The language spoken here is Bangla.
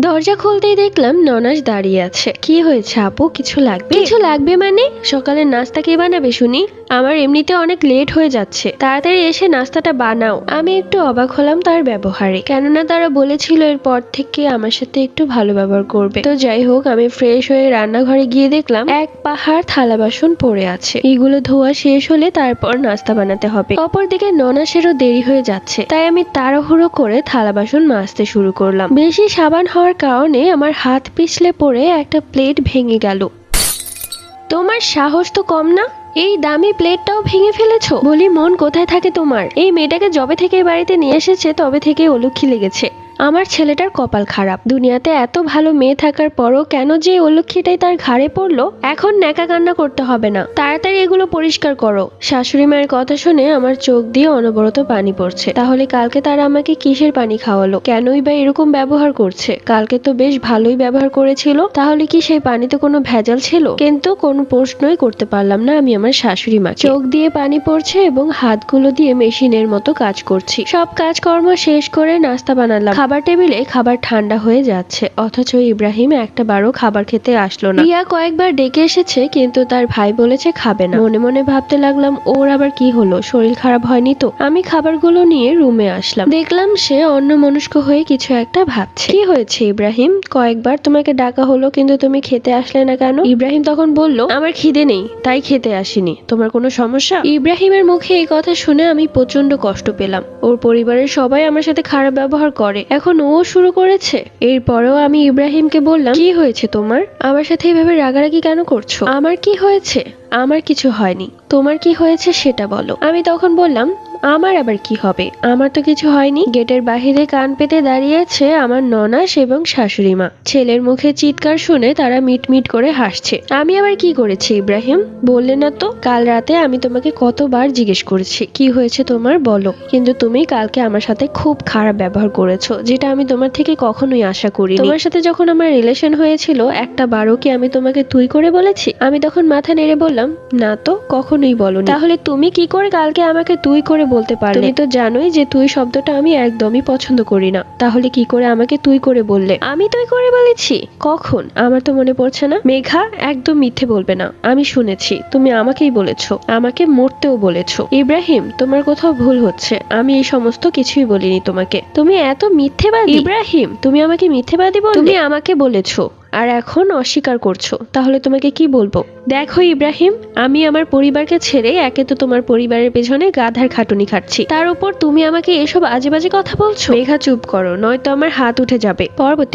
দরজা খুলতেই দেখলাম ননাস দাঁড়িয়ে আছে। কি হয়েছে আপু, কিছু লাগবে? কিছু লাগবে মানে? সকালের নাস্তা কে বানাবে শুনি? আমার এমনিতে অনেক লেট হয়ে যাচ্ছে, তাড়াতাড়ি এসে নাস্তাটা বানাও। আমি একটু অবাক হলাম তার ব্যবহারে, কেননা তারা বলেছিল এরপর থেকে আমার সাথে একটু ভালো ব্যবহার করবে। তো যাই হোক, আমি ফ্রেশ হয়ে রান্নাঘরে গিয়ে দেখলাম এক পাহাড় থালা বাসন পড়ে আছে। এগুলো ধোয়া শেষ হলে তারপর নাস্তা বানাতে হবে। অপরদিকে ননাসেরও দেরি হয়ে যাচ্ছে, তাই আমি তাড়াহুড়ো করে থালা বাসন মাজতে শুরু করলাম। বেশি সাবান হওয়ার কারণে আমার হাত পিছলে পড়ে একটা প্লেট ভেঙে গেল। তোমার সাহস তো কম না, এই দামি প্লেটটাও ভেঙে ফেলেছো? বলি মন কোথায় থাকে তোমার? এই মেয়েটাকে যবে থেকে বাড়িতে নিয়ে এসেছে তবে থেকে অলক্ষী লেগেছে। আমার ছেলেটার কপাল খারাপ, দুনিয়াতে এত ভালো মেয়ে থাকার পরও কেন যে অলক্ষীটাই তার ঘাড়ে পড়লো। এখন ন্যাকা কান্না করতে হবে না, তাড়াতাড়ি এগুলো পরিষ্কার করো। শাশুড়ি মায়ের কথা শুনে আমার চোখ দিয়ে অনবরত পানি পড়ছে। তাহলে কালকে তারা আমাকে কিসের পানি খাওয়ালো? কেনই বা এরকম ব্যবহার করছে? কালকে তো বেশ ভালোই ব্যবহার করেছিল, তাহলে কি সেই পানিতে কোনো ভেজাল ছিল? কিন্তু কোনো প্রশ্নই করতে পারলাম না আমি আমার শাশুড়ি মাকে। চোখ দিয়ে পানি পড়ছে এবং হাতগুলো দিয়ে মেশিনের মতো কাজ করছি। সব কাজকর্ম শেষ করে নাস্তা বানালাম। খাবার টেবিলে খাবার ঠান্ডা হয়ে যাচ্ছে, অথচ ইব্রাহিম একটা বারও খাবার খেতে আসলো না। রিয়া কয়েকবার ডেকে এসেছে, কিন্তু তার ভাই বলেছে খাবে না। মনে মনে ভাবতে লাগলাম ওর আবার কি হলো, শরীর খারাপ হয়নি তো? আমি খাবারগুলো নিয়ে রুমে আসলাম, দেখলাম সে অন্যমনস্ক হয়ে কিছু একটা ভাবছে। কি হয়েছে ইব্রাহিম? কয়েকবার তোমাকে ডাকা হলো কিন্তু তুমি খেতে আসলে না কেন? ইব্রাহিম তখন বলল, আমার খিদে নেই তাই খেতে আসিনি। তোমার কোনো সমস্যা? ইব্রাহিমের মুখে এই কথা শুনে আমি প্রচন্ড কষ্ট পেলাম। ওর পরিবারের সবাই আমার সাথে খারাপ ব্যবহার করে, এখন ও শুরু করেছে। এরপরেও আমি ইব্রাহিমকে বললাম, কি হয়েছে তোমার? আমার সাথে এভাবে রাগারাগি কেন করছো? আমার কি হয়েছে? আমার কিছু হয়নি, তোমার কি হয়েছে সেটা বলো। আমি তখন বললাম, আমার আবার কি হবে, আমার তো কিছু হয়নি। গেটের বাহিরে কান পেতে দাঁড়িয়ে আছে আমার ননাস এবং শাশুড়ি মা। ছেলের মুখে চিৎকার শুনে তারা মিটমিট করে হাসছে। আমি আবার কি করেছি ইব্রাহিম? বললে না তো? কাল রাতে আমি তোমাকে কতবার জিজ্ঞেস করেছি কি হয়েছে তোমার, বলো। কিন্তু তুমি কালকে আমার সাথে খুব খারাপ ব্যবহার করেছো, যেটা আমি তোমার থেকে কখনোই আশা করিনি। তোমার সাথে যখন আমার রিলেশন হয়েছিল একটা বারও কি আমি তোমাকে তুই করে বলেছি? আমি তখন মাথা নেড়ে বললাম, না তো, কখনোই বলোনি। তাহলে তুমি কি করে কালকে আমাকে তুই করে বলতে পারলে? তুমি তো জানোই যে তুই শব্দটা আমি একদমই পছন্দ করি না, তাহলে কি করে আমাকে তুই করে বললে? আমি তুই করে বলেছি? কখন? আমার তো মনে পড়ছে না। মেঘা, একদম মিথ্যে বলবে না, আমি শুনেছি তুমি আমাকেই বলেছো, আমাকে মরতেও বলেছো। ইব্রাহিম, তোমার কোথাও ভুল হচ্ছে, আমি এই সমস্ত কিছুই বলিনি তোমাকে। তুমি এত মিথ্যেবাদী। ইব্রাহিম, তুমি আমাকে মিথ্যেবাদী বললে? তুমি আমাকে বলেছো আর এখন অস্বীকার করছো, তাহলে তোমাকে কি বলবো? দেখো ইব্রাহিম, আমি আমার পরিবারকে ছেড়ে একে তো তোমার পরিবারের পেছনে গাধার খাটুনি খাচ্ছি, তার উপর তুমি আমাকে এসব আজে বাজে কথা বলছো। মেঘা চুপ করো, নয়তো আমার হাত উঠে যাবে। পরবর্তী